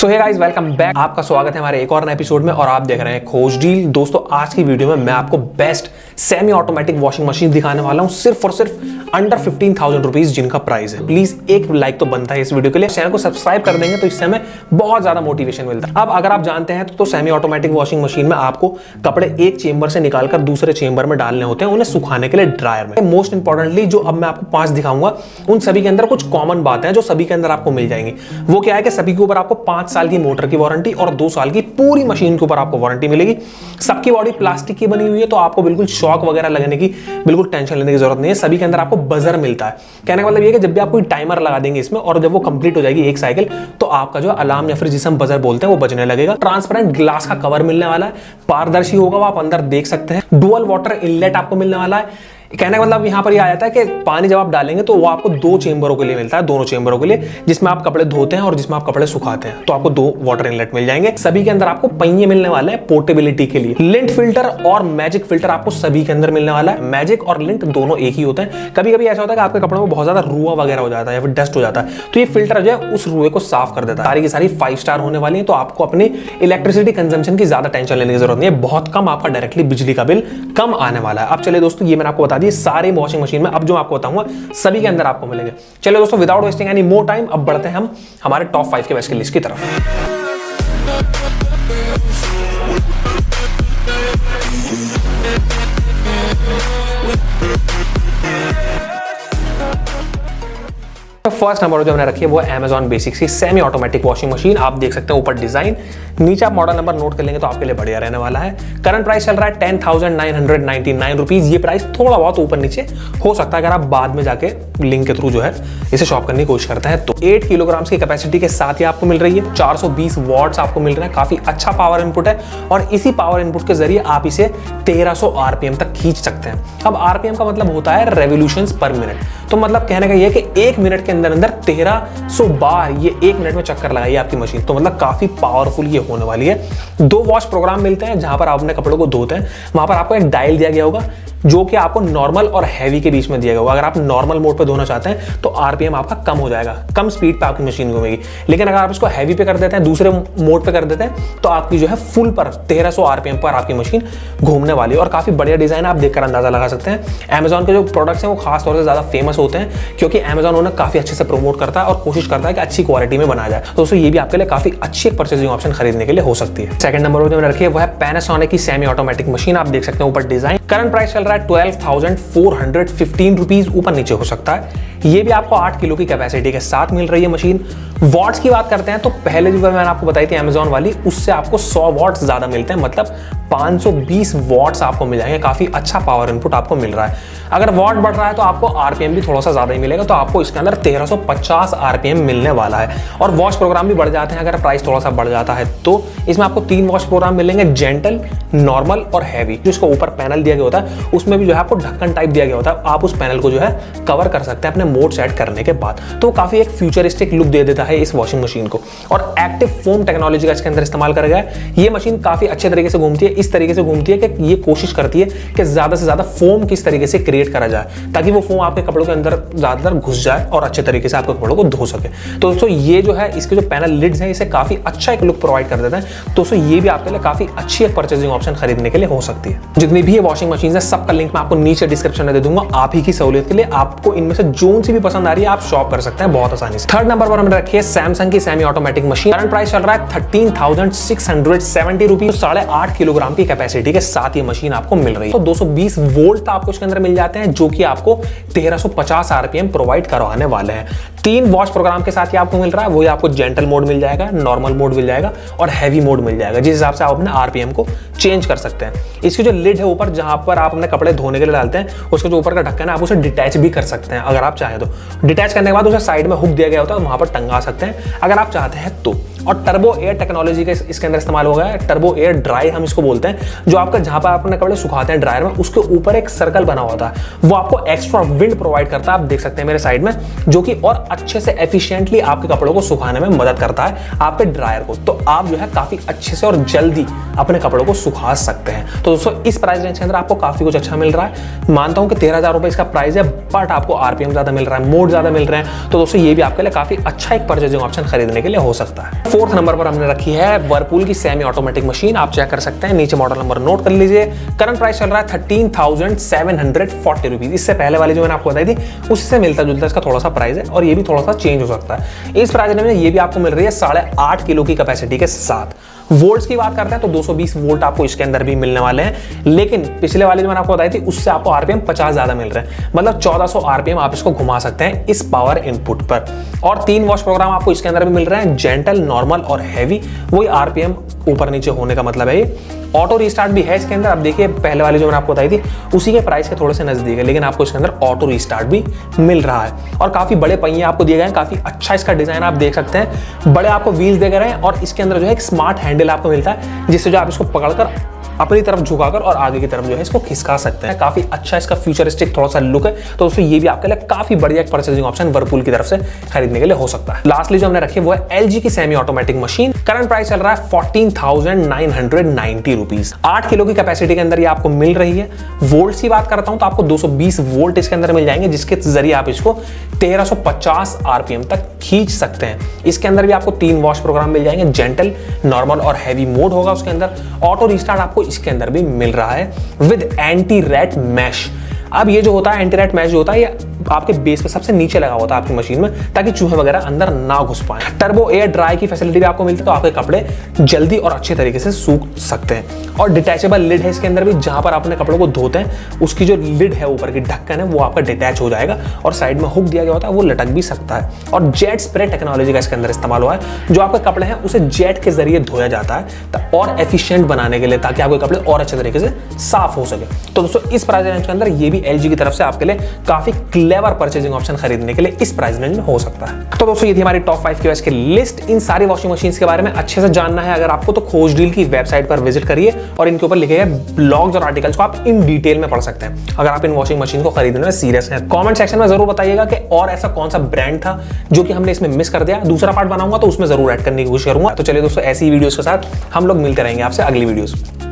सो hey guys, welcome back. आपका स्वागत है हमारे एक और नए एपिसोड में और आप देख रहे हैं खोजडील। दोस्तों, आज की वीडियो में मैं आपको best semi automatic washing machine दिखाने वाला हूं, सिर्फ और सिर्फ अंडर 15,000 रुपीज जिनका प्राइस है। प्लीज एक लाइक तो बनता है इस वीडियो के लिए। चैनल को सब्सक्राइब कर देंगे तो इससे हमें बहुत ज्यादा मोटिवेशन मिलता है। अब अगर आप जानते हैं तो सेमी ऑटोमेटिक वॉशिंग मशीन में आपको कपड़े एक चेंबर से निकालकर दूसरे चेंबर में डालने होते हैं, उन्हें सुखाने के लिए ड्रायर में। मोस्ट इंपॉर्टेंटली जो अब मैं आपको 5 दिखाऊंगा, उन सभी के अंदर कुछ कॉमन बातें हैं जो सभी के अंदर आपको मिल जाएंगी। वो क्या है कि सभी के ऊपर आपको 5 साल की मोटर की वारंटी और 2 साल की पूरी मशीन के ऊपर आपको वारंटी मिलेगी। सबकी बॉडी प्लास्टिक की बनी हुई है, तो आपको बिल्कुल शॉक वगैरह लगने की बिल्कुल टेंशन लेने की जरूरत नहीं है। सभी के अंदर आपको बजर मिलता है। कहने का मतलब ये कि जब भी आप कोई टाइमर लगा देंगे इसमें और जब वो कंप्लीट हो जाएगी एक साइकिल, तो आपका जो अलार्म या फिर जिसे हम बजर बोलते हैं वो बजने लगेगा। ट्रांसपेरेंट ग्लास का कवर मिलने वाला है, पारदर्शी होगा, वो आप अंदर देख सकते हैं। डुअल वाटर इनलेट आपको मिलने वाला है। कहने का मतलब यहाँ पर ये आ जाता है कि पानी जब आप डालेंगे तो वो आपको 2 चेंबरों के लिए मिलता है, दोनों चेंबरों के लिए, जिसमें आप कपड़े धोते हैं और जिसमें आप कपड़े सुखाते हैं। तो आपको 2 वाटर इनलेट मिल जाएंगे। सभी के अंदर आपको पहिए मिलने वाले हैं पोर्टेबिलिटी के लिए। लिंट फिल्टर और मैजिक फिल्टर आपको सभी के अंदर मिलने वाला है। मैजिक और लिंट दोनों एक ही होते हैं। कभी कभी ऐसा होता है कि आपके कपड़ों में बहुत ज्यादा रुआ वगैरह हो जाता है या फिर डस्ट हो जाता है, तो ये फिल्टर जो है उस रुए को साफ कर देता है। सारी की सारी 5 स्टार होने वाली है, तो आपको अपनी इलेक्ट्रिसिटी कंजम्पशन की ज्यादा टेंशन लेने की जरूरत नहीं है। बहुत कम आपका डायरेक्टली बिजली का बिल कम आने वाला है। अब चलिए दोस्तों, ये मैंने आपको बता दी सारे वॉशिंग मशीन में अब जो आपको बताऊंगा सभी के अंदर आपको मिलेंगे। चलिए दोस्तों, without wasting any more time, अब बढ़ते हैं हम हमारे टॉप 5 के बेस्ट की लिस्ट की तरफ। फर्स्ट नंबर जो हमने रखी है वो है Amazon बेसिक्स की सेमी ऑटोमेटिक वॉशिंग मशीन। आप देख सकते हैं ऊपर डिजाइन, नीचे आप मॉडल नंबर नोट कर लेंगे तो आपके लिए बढ़िया रहने वाला है। करंट प्राइस चल रहा है 10,999 रुपीज। ये प्राइस थोड़ा बहुत ऊपर नीचे हो सकता है अगर आप बाद में जाके लिंक के थ्रू जो है इसे शॉप करने की कोशिश करते हैं। तो 8 किलोग्राम की कैपेसिटी के साथ ही आपको मिल रही है। 420 वॉट्स आपको मिल रहा है, काफी अच्छा पावर इनपुट है और इसी पावर इनपुट के जरिए आप इसे 1300 आरपीएम तक खींच सकते हैं। अब आरपीएम का मतलब होता है रेवोल्यूशंस पर मिनट, तो मतलब कहने का यह कि 1 मिनट के अंदर 1300 बार ये 1 मिनट में चक्कर लगाइए आपकी मशीन, तो मतलब काफी पावरफुल ये होने वाली है। 2 वॉश प्रोग्राम मिलते हैं जहां पर आप अपने कपड़ों को धोते हैं। वहां पर आपको एक डायल दिया गया होगा जो कि आपको नॉर्मल और हैवी के बीच में दिया गया होगा। अगर आप नॉर्मल मोड पे धोना चाहते हैं तो आरपीएम आपका कम हो जाएगा, कम स्पीड पे आपकी मशीन घूमेगी। लेकिन अगर आप इसको हैवी पे कर देते हैं, दूसरे मोड पे कर देते हैं, तो आपकी जो है फुल पर 1300 आरपीएम पर आपकी मशीन घूमने वाली है। और काफी बढ़िया डिजाइन आप देखकर अंदाजा लगा सकते हैं। अमेजॉन के जो प्रोडक्ट्स हैं वो खास तौर से ज्यादा फेमस होते हैं क्योंकि अमेजॉन उन्हें काफी अच्छे से प्रमोट करता है और कोशिश करता है कि अच्छी क्वालिटी में बनाया जाए। तो दोस्तों, ये भी आपके लिए काफी अच्छी एक परचेजिंग ऑप्शन खरीदने के लिए हो सकती है। सेकंड नंबर पर जो मैंने रखी है वो है Panasonic की सेमी ऑटोमेटिक मशीन। आप देख सकते हैं ऊपर डिजाइन। करंट प्राइस चल रहा है 12,415 रुपीज, ऊपर नीचे हो सकता है। ये भी आपको 8 किलो की कैपेसिटी के साथ मिल रही है मशीन। वॉट्स की बात करते हैं तो पहले जो मैंने आपको बताई थी अमेजॉन वाली, उससे आपको 100 वॉट्स ज्यादा मिलते हैं, मतलब 520 वॉट्स आपको मिल जाएंगे। काफी अच्छा पावर इनपुट आपको मिल रहा है। अगर वॉट बढ़ रहा है तो आपको आरपीएम भी थोड़ा सा ज्यादा ही मिलेगा, तो आपको इसके अंदर 1350 आरपीएम मिलने वाला है। और वॉश प्रोग्राम भी बढ़ जाते हैं अगर प्राइस थोड़ा सा बढ़ जाता है तो। इसमें आपको 3 वॉश प्रोग्राम मिलेंगे, जेंटल, नॉर्मल और हैवी। जो इसको ऊपर पैनल दिया गया होता है उसमें भी जो है आपको ढक्कन टाइप दिया गया होता है। आप उस पैनल को जो है कवर कर सकते हैं अपने मोड सेट करने के बाद, तो काफी एक फ्यूचरिस्टिक लुक दे देता है इस वॉशिंग मशीन को। और एक्टिव फोम टेक्नोलॉजी का इसके अंदर इस्तेमाल करा गया है। ये मशीन काफी अच्छे तरीके से घूमती है, इस तरीके से घूमती है कि ये कोशिश करती है कि ज्यादा से ज्यादा फोम किस तरीके से क्रिएट करा जाए ताकि वो फोम आपके कपड़ों के अंदर ज्यादातर घुस जाए और अच्छे तरीके से आपके कपड़ों को धो सके। तो दोस्तों, ये जो है इसके जो पैनल लिड्स हैं इसे काफी अच्छा एक लुक प्रोवाइड कर देता है। दोस्तों, ये भी आपके लिए काफी अच्छी एक परचेजिंग ऑप्शन खरीदने के लिए हो सकती है। जितनी भी ये वॉशिंग मशीन है सबका लिंक मैं आपको नीचे डिस्क्रिप्शन में दे दूंगा। आप ही की सहूलियत के लिए आपको इनमें से जो सी भी पसंद आ रही है आप शॉप कर सकते हैं बहुत आसानी से। थर्ड नंबर पर हमने रखी है सैमसंग की semi automatic machine. Current price चल रहा है 13,670 रुपीज। 8.5 किलोग्राम की कैपेसिटी के साथ ये मशीन आपको मिल रही है। तो 220 वोल्ट आपको इसके अंदर मिल जाते हैं जो कि आपको 1350 आरपीएम प्रोवाइड करवाने वाले हैं। 3 वॉश प्रोग्राम के साथ ही आपको मिल रहा है। वही आपको जेंटल मोड मिल जाएगा, नॉर्मल मोड मिल जाएगा और हैवी मोड मिल जाएगा, जिस हिसाब से आप अपने आरपीएम को चेंज कर सकते हैं। इसकी जो लिड है ऊपर जहां पर आप अपने कपड़े धोने के लिए डालते हैं, उसका जो ऊपर का ढक्कन है आप उसे डिटैच भी कर सकते हैं अगर आप चाहें तो। डिटैच करने के बाद उसे साइड में हुक दिया गया होता है, वहां पर टंगा सकते हैं अगर आप चाहते हैं तो। और टर्बो एयर टेक्नोलॉजी का इसके अंदर इस्तेमाल हो गया है। टर्बो एयर ड्राई हम इसको बोलते हैं, जो आपका जहां पर आप अपने कपड़े सुखाते हैं ड्रायर में, उसके ऊपर एक सर्कल बना होता है, वो आपको एक्स्ट्रा विंड प्रोवाइड करता है। आप देख सकते हैं मेरे साइड में, जो कि और अच्छे से एफिशिएंटली आपके कपड़ों को सुखाने में मदद करता है आपके ड्रायर को। तो आप जो है काफी अच्छे से और जल्दी अपने कपड़ों को सुखा सकते हैं। तो दोस्तों इस प्राइस रेंज के अंदर आपको काफी कुछ अच्छा मिल रहा है। मानता हूं कि 13,000 रुपए इसका प्राइस है, बट आपको आरपीएम ज्यादा मिल रहा है, मोड ज्यादा मिल रहे हैं। तो दोस्तों ये भी आपके लिए काफी अच्छा एक परचेजिंग ऑप्शन खरीदने के लिए हो सकता है। फोर्थ नंबर पर हमने रखी है वर्लपूल की सेमी ऑटोमेटिक मशीन। आप चेक कर सकते हैं, नीचे मॉडल नंबर नोट कर लीजिए। करंट प्राइस चल रहा है 13,740 रुपीज। इससे पहले वाली जो मैंने आपको बताई थी उससे मिलता जुलता इसका थोड़ा सा प्राइस है, और ये भी थोड़ा सा चेंज हो सकता है। इस प्राइस में ये भी आपको मिल रही है 8.5 किलो की कैपेसिटी के साथ। वोल्ट्स की बात करते हैं तो 220 वोल्ट आपको इसके अंदर भी मिलने वाले हैं, लेकिन पिछले वाले जो मैंने आपको बताई थी उससे आपको आरपीएम 50 ज्यादा मिल रहे हैं, मतलब 1400 आरपीएम आप इसको घुमा सकते हैं इस पावर इनपुट पर। और 3 वॉश प्रोग्राम आपको इसके अंदर भी मिल रहे हैं, जेंटल, नॉर्मल और हैवी। वही आरपीएम ऊपर नीचे होने का मतलब है ये। ऑटो रीस्टार्ट भी है इसके अंदर। अब देखिए पहले वाली जो मैंने आपको बताई थी उसी के प्राइस के थोड़े से नजदीक है, लेकिन आपको इसके अंदर ऑटो रीस्टार्ट भी मिल रहा है। और काफी बड़े पहिए आपको दिए गए हैं, काफी अच्छा इसका डिजाइन आप देख सकते हैं। बड़े आपको व्हील्स दे गए हैं, और इसके अंदर जो है एक स्मार्ट हैंडल आपको मिलता है, जिससे जो आप इसको पकड़कर अपनी तरफ झुकाकर और आगे की तरफ जो है इसको खिसका सकते हैं। काफी अच्छा इसका फ्यूचरिस्टिक थोड़ा सा लुक है। तो दोस्तों ये भी आपके लिए काफी बढ़िया एक परचेजिंग ऑप्शन वर्लपूल की तरफ से खरीदने के लिए हो सकता है। लास्टली जो हमने रखी है वो है एलजी की semi automatic machine. Current price चल रहा है 14,990 रुपीज। 8 किलो की कैपेसिटी के अंदर ये आपको मिल रही है। वोल्ट की बात करता हूं तो आपको 220 वोल्ट इसके अंदर मिल जाएंगे, जिसके जरिए आप इसको 1350 आरपीएम तक खींच सकते हैं। इसके अंदर भी आपको 3 वॉश प्रोग्राम मिल जाएंगे, जेंटल, नॉर्मल और हैवी मोड होगा उसके अंदर। ऑटो रिस्टार्ट आपको इसके अंदर भी मिल रहा है विद एंटी रैट मैश। अब ये जो होता है एंटी रैट मैश जो होता है, ये आपके बेस पे सबसे नीचे लगा होता है आपकी मशीन में, ताकि चूहे वगैरह अंदर ना घुस पाए। टर्बो एयर ड्राई की फैसिलिटी भी आपको मिलती है, तो आपके कपड़े जल्दी और अच्छे तरीके से सूख सकते हैं। और डिटैचेबल लिड है इसके अंदर भी, जहां पर आप अपने कपड़ों को धोते हैं उसकी जो लिड है ऊपर की ढक्कन है वो आपका डिटैच हो जाएगा, और साइड में हुक दिया गया होता है, वो लटक भी सकता है। और जेट स्प्रे टेक्नोलॉजी का इसके अंदर इस्तेमाल हुआ है, जो आपके कपड़े हैं उसे जेट के जरिए धोया जाता है और एफिशिएंट बनाने के लिए, ताकि आपके कपड़े और अच्छे तरीके से साफ हो सके। तो दोस्तों इस प्राइस रेंज के अंदर ये भी एलजी की तरफ से आपके लिए काफी क्लेवर परचेजिंग ऑप्शन खरीदने के लिए इस प्राइस रेंज में हो सकता है। तो दोस्तों ये थी हमारी टॉप 5 की की लिस्ट। इन सारी वॉशिंग मशीन्स के बारे में अच्छे से जानना है अगर आपको, तो खोजडील की वेबसाइट पर विजिट करिए और इनके ऊपर लिखे गए ब्लॉग्स और आर्टिकल्स को आप इन डिटेल में पढ़ सकते हैं, अगर आप इन वॉशिंग मशीन को खरीदने में सीरियस हैं। कमेंट सेक्शन में जरूर बताइएगा कि और ऐसा कौन सा ब्रांड था जो कि हमने इसमें मिस कर दिया। दूसरा पार्ट बनाऊंगा तो उसमें जरूर ऐड करने की कोशिश करूंगा। तो चलिए दोस्तों, ऐसी वीडियोस के साथ हम लोग मिलते रहेंगे आपसे अगली वीडियोस।